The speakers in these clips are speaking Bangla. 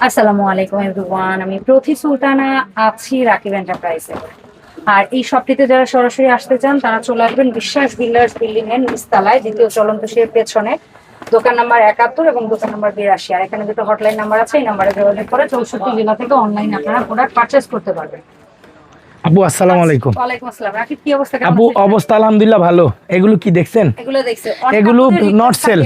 আসসালামু আলাইকুম এভরিওয়ান, আমি প্রতি সুলতানা আছি রাকিব এন্টারপ্রাইজে। আর এই শপটিতে যারা সরাসরি আসতে চান তারা চলে আসবেন বিশ্বাস বিল্ডার্স বিল্ডিং এর নিচতলায়, দ্বিতীয় চলন্ত সের পেছনে, দোকান নাম্বার 71 এবং দোকান নাম্বার 82। আর এখানে দুটো হটলাইন নাম্বার আছে, এই নাম্বারে যোগাযোগ করে 64 জেলা থেকে অনলাইন আপনারা প্রোডাক্ট পারচেজ করতে পারবেন। আপু আসসালামু আলাইকুম। ওয়ালাইকুম আসসালাম। রাকিব, কি অবস্থা? আপু অবস্থা আলহামদুলিল্লাহ ভালো। এগুলো কি দেখছেন? এগুলো দেখছে এগুলো নট সেল,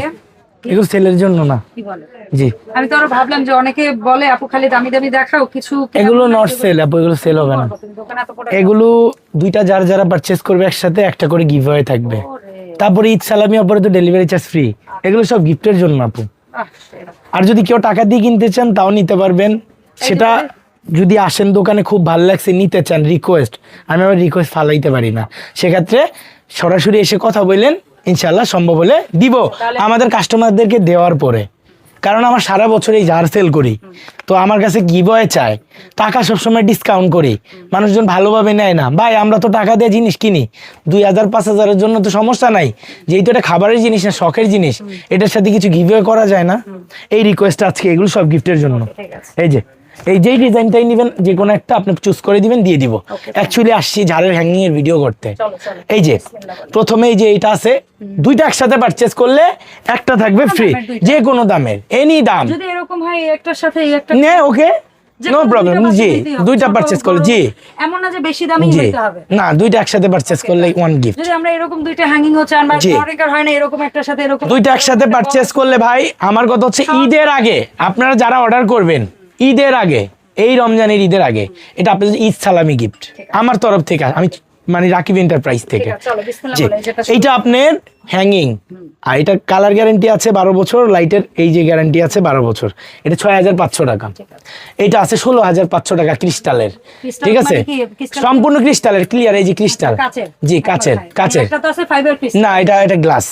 এগুলো সেলের জন্য না। কি বলে? জি, আমি তো আরো ভাবলাম যে অনেকে বলে আপু খালি দামি দামি দেখাও কিছু, এগুলো নট সেল আপু, এগুলো সেল হবে না। দোকানে এত product এগুলো দুইটা যারা যারা পারচেজ করবে একসাথে একটা করে গিভ অ্যাওয়ে থাকবে। তারপরে ঈদ সালামি অপরে তো ডেলিভারি চার্জ ফ্রি। এগুলো সব গিফটের জন্য আপু। সেরা। আর যদি কেউ টাকা দিয়ে কিনতে চান তাও নিতে পারবেন। সেটা যদি আসেন দোকানে খুব ভালো লাগছে নিতে চান, রিকোয়েস্ট, আমি আবার রিকোয়েস্ট ফালাইতে পারি না, সেক্ষেত্রে সরাসরি এসে কথা বললেন, ইনশাল্লাহ সম্ভব হলে দিব আমাদের কাস্টমারদেরকে দেওয়ার পরে। কারণ আমার সারা বছর এই জার সেল করি, তো আমার কাছে গিভওয়ে চায়, টাকা সবসময় ডিসকাউন্ট করি, মানুষজন ভালোভাবে নেয় না। ভাই আমরা তো টাকা দিয়ে জিনিস কিনি, 2000 5000-এর জন্য তো সমস্যা নাই, যেহেতু এটা খাবারের জিনিস না, শখের জিনিস, এটার সাথে কিছু গিভওয়ে করা যায় না। এই রিকোয়েস্ট আজকে, এগুলো সব গিফটের জন্য। এই যে এই যেই ডিজাইনটাই নেবেন যে কোনো একটা আপনি চুজ করে দিবেন, দিয়ে দিব। অ্যাকচুয়ালি আসছি ঝাড়ের হ্যাঙ্গিং এর ভিডিও করতে। এই যে প্রথমে এই যে এটা আছে, দুইটা একসাথে পারচেজ করলে একটা থাকবে ফ্রি, যে কোনো দামের, এনি দাম। যদি এরকম হয় একটার সাথে এই একটা নে ওকে, নো প্রবলেম। জি, দুইটা পারচেজ করলে, জি, এমন না যে বেশি দামি জি, নিতে হবে না, দুইটা একসাথে পারচেজ করলে ওয়ান গিফট। যদি আমরা এরকম দুইটা হ্যাঙ্গিং ও চান বা অনেকের হয় না এরকম একটার সাথে এরকম দুইটা একসাথে পারচেজ করলে ভাই আমার কথা হচ্ছে ঈদের আগে আপনারা যারা অর্ডার করবেন, ঈদের আগে, এই রমজানের ঈদের আগে, এটা আপনাদের ঈদ সালামি গিফট আমার তরফ থেকে, আমি মানে রাকিব এন্টারপ্রাইজ থেকে। চলো বিসমিল্লাহ জি, বলে যেটা এইটা আপনার হ্যাঙ্গিং, আর এটা কালার গ্যারান্টি আছে 12 বছর, লাইটের এই যে গ্যারান্টি আছে 12 বছর। এটা 6500 টাকা। এটা আছে 16500 টাকা ক্রিস্টালের, ঠিক আছে, সম্পূর্ণ ক্রিস্টালের, ক্লিয়ার, এই যে ক্রিস্টাল, জি কাচের, কাচের, একটা তো আছে ফাইবার পিস, না এটা এটা গ্লাস,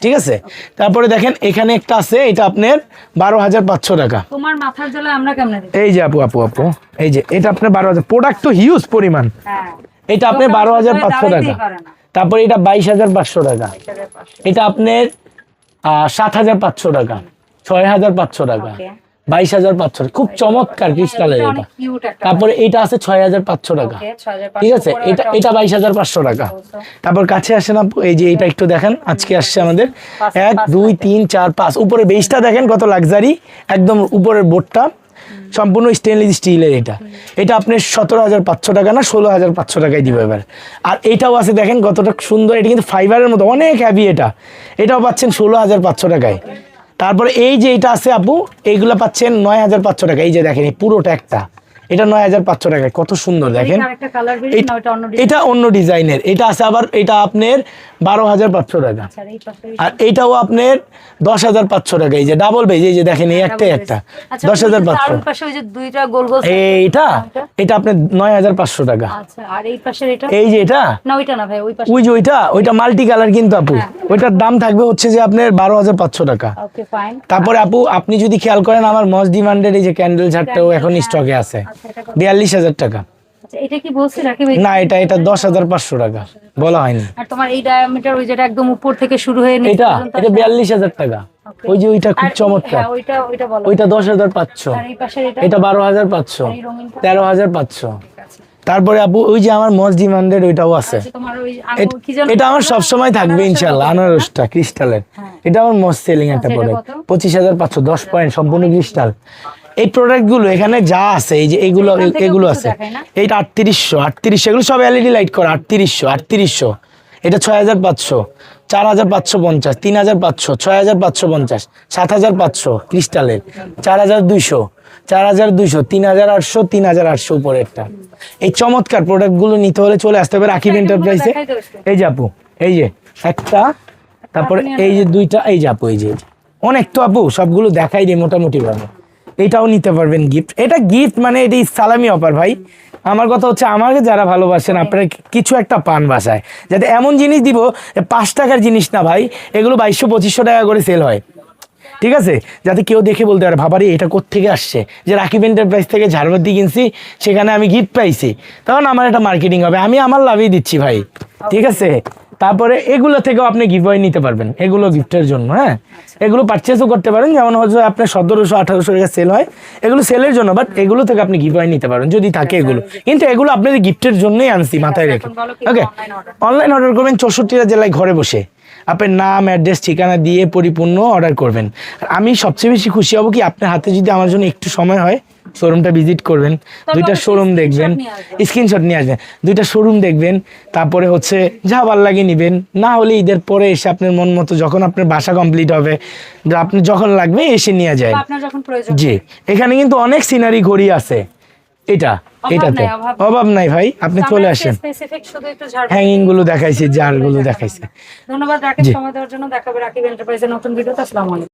ঠিক আছে। তারপরে দেখেন এখানে একটা আছে, এটা আপনার 12500 টাকা। তোমার মাথার জ্বালা আমরা কেমনে দিই? এই যে আপু আপু আপু, এই যে এটা আপনার 12000, প্রোডাক্ট তো হিউজ পরিমাণ। হ্যাঁ, এটা আপনার 12500 টাকা। দাঁড়াইতেই পারে না। তারপরে এটা 22500 টাকা। এটা আপনার 7500 টাকা, 6500 টাকা, 22500, খুব চমৎকার ক্রিস্টালের এটা। তারপরে এটা আছে 6500 টাকা, ঠিক আছে। এটা এটা 22500 টাকা। তারপর কাছে আসেন আপু, এই যে এটা একটু দেখেন, আজকে আসছে আমাদের 1 2 3 4 5, উপরে বেসটা দেখেন কত লাক্সারি, একদম উপরের বোর্ডটা সম্পূর্ণ স্টেনলেস স্টিলের। এটা এটা আপনার 17500 টাকা না 16500 টাকায় দিব এবার। আর এটাও আছে দেখেন কতটা সুন্দর, এটা কিন্তু ফাইবারের মতো অনেক হ্যাভি। এটাও পাচ্ছেন 16500 টাকায়। তারপরে এই যে এটা আছে আপু, এইগুলো পাচ্ছেন 9500 টাকা। এই যে দেখেন এই পুরোটা একটা, এটা 9500 টাকায়, কত সুন্দর দেখেন। এটা অন্য ডিজাইনের, এটা আছে আবার, এটা আপনার 12500 টাকা। আর এটাও আপনার 10500 টাকা। এই যে ডাবল বেজ, এই যে দেখেন এই একটা একটা 10500। এইটা এটা আপনার 9500 টাকা। এই যে এটা, ওই যে ওইটা মাল্টি কালার কিন্তু আপু, ওইটার দাম থাকবে হচ্ছে যে আপনার 12500 টাকা। তারপরে আপু আপনি যদি খেয়াল করেন, আমার মোস্ট ডিমান্ডেড এই যে ক্যান্ডেল ঝাড়টাও এখন স্টকে আছে, 42000 টাকা। এটা কি বলছি রাকিব? না, এটা এটা 10500 টাকা বলা হয়নি। আর তোমার এই ডায়ামিটার, ওই যেটা একদম উপর থেকে শুরু হয়ে নিচে এটা পর্যন্ত, এটা 42000 টাকা। ওই যে ওইটা খুব চমৎকার, ওইটা বলো। ওইটা 10500, আর এই পাশের এটা 12500, এই রঙিনটা 13500। তারপরে আপু ওই যে আমার মোস্ট ডিমান্ডেড ওইটাও আছে, তোমার ওই আঙ্গুর কি জানো, এটা আমার সব সময় থাকবে ইনশাআল্লাহ, আনারসটা ক্রিস্টালের। এটা আমার মোস্ট সেলিং একটা প্রোডাক্ট, 25500, 10 পয়েন্ট, সম্পূর্ণ ক্রিস্টাল। এই প্রোডাক্টগুলো এখানে যা আছে, এই যে এগুলো এগুলো আছে, এইটা 3800, এগুলো সব এলইডি লাইট করা, 3800। এটা 6500, 4550, 3500, 6550, 7500 ক্রিস্টালের, 4200, 4200, 3800, 3800 উপরে একটা। এই চমৎকার প্রোডাক্টগুলো নিতে হলে চলে আসতে হবে রাকিব এন্টারপ্রাইজে। এই যে আপু, এই যে একটা, তারপরে এই যে দুইটা, এই যে আপু, এই যে অনেক তো আপু, সবগুলো দেখাই দিই মোটামুটি ভাবে। এটাও নিতে পারবেন গিফট, এটা গিফট মানে এটা সালামি অফার ভাই। আমার কথা হচ্ছে আমাকে যারা ভালোবাসেন আপনারা কিছু একটা পান বাসায়, যাতে এমন জিনিস দিব 5 টাকার জিনিস না ভাই, এগুলো 2200-2500 টাকা করে সেল হয়, ঠিক আছে, যাতে কেউ দেখে বলতে পারে ভাবারে এটা কোত্থেকে আসছে, যে রাকিব এন্টারপ্রাইজ থেকে ঝাড়বাতি কিনছি, সেখানে আমি গিফট পাইছি, তখন আমার একটা মার্কেটিং হবে, আমি আমার লাভই দিচ্ছি ভাই, ঠিক আছে। তারপরে এগুলো থেকেও আপনি গিভওয়ে নিতে পারবেন, এগুলো গিফটের জন্য। হ্যাঁ, এগুলো পারচেসও করতে পারেন, যেমন হচ্ছে আপনার 1700-1800 টাকা সেল হয়, এগুলো সেলের জন্য, বাট এগুলো থেকে আপনি গিভওয়ে নিতে পারেন যদি থাকে এগুলো। কিন্তু এগুলো আপনাদের গিফটের জন্যই আনছি, মাথায় রেখে। ওকে, অনলাইন অর্ডার করবেন 64টা জেলায় ঘরে বসে, আপনার নাম, অ্যাড্রেস, ঠিকানা দিয়ে পরিপূর্ণ অর্ডার করবেন। আমি সবচেয়ে বেশি খুশি হব কি আপনার হাতে যদি আমার জন্য একটু সময় হয়, শোরুমটা ভিজিট করবেন, দুইটা শোরুম দেখবেন, স্ক্রিনশট নিয়ে আসবেন, দুইটা শোরুম দেখবেন, তারপরে হচ্ছে যা ভালো লাগে নিবেন। না হলে ঈদের পরে এসে আপনার মন মতো যখন আপনার বাসা কমপ্লিট হবে, আপনি যখন লাগবে এসে নিয়ে যায়। জি, এখানে কিন্তু অনেক সিনারি ঘড়ি আছে, এটাতে অভাব নাই ভাই, আপনি চলে আসেন। হ্যাঙ্গিং গুলো দেখাইছি, জার গুলো দেখাইছি। ধন্যবাদ রাকেশ সময় দেওয়ার জন্য। দেখাবে রাকিব এন্টারপ্রাইজের নতুন ভিডিওতে। আসসালামু আলাইকুম।